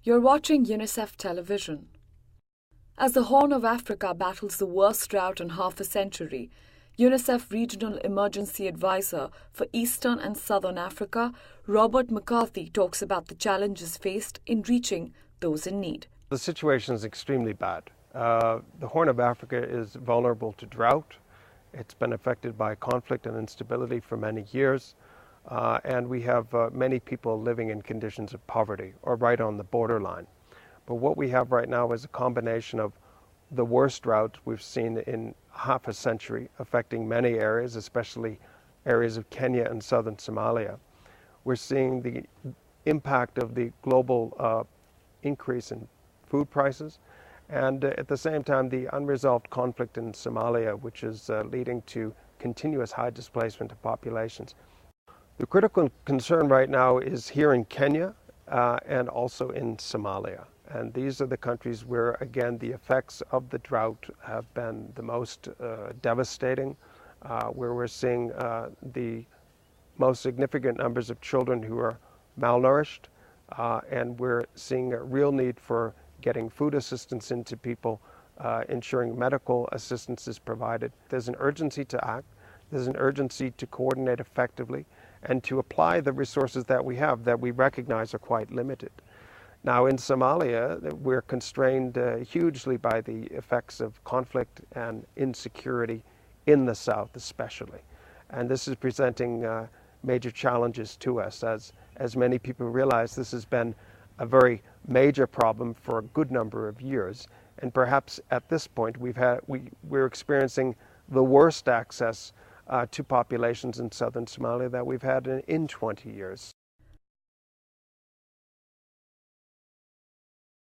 You're watching UNICEF television. As the Horn of Africa battles the worst drought in half a century, UNICEF Regional Emergency Advisor for Eastern and Southern Africa, Robert McCarthy, talks about the challenges faced in reaching those in need. The situation is extremely bad. The Horn of Africa is vulnerable to drought. It's been affected by conflict and instability for many years. And we have many people living in conditions of poverty or right on the borderline. But what we have right now is a combination of the worst drought we've seen in half a century, affecting many areas, especially areas of Kenya and southern Somalia. We're seeing the impact of the global increase in food prices, and at the same time the unresolved conflict in Somalia, which is leading to continuous high displacement of populations. The critical concern right now is here in Kenya and also in Somalia. And these are the countries where, again, the effects of the drought have been the most devastating, where we're seeing the most significant numbers of children who are malnourished, and we're seeing a real need for getting food assistance into people, ensuring medical assistance is provided. There's an urgency to act. There's an urgency to coordinate effectively and to apply the resources that we have that we recognize are quite limited. Now in Somalia, we're constrained hugely by the effects of conflict and insecurity in the south especially. And this is presenting major challenges to us. As many people realize, this has been a very major problem for a good number of years. And perhaps at this point, we're experiencing the worst access to populations in southern Somalia that we've had in 20 years.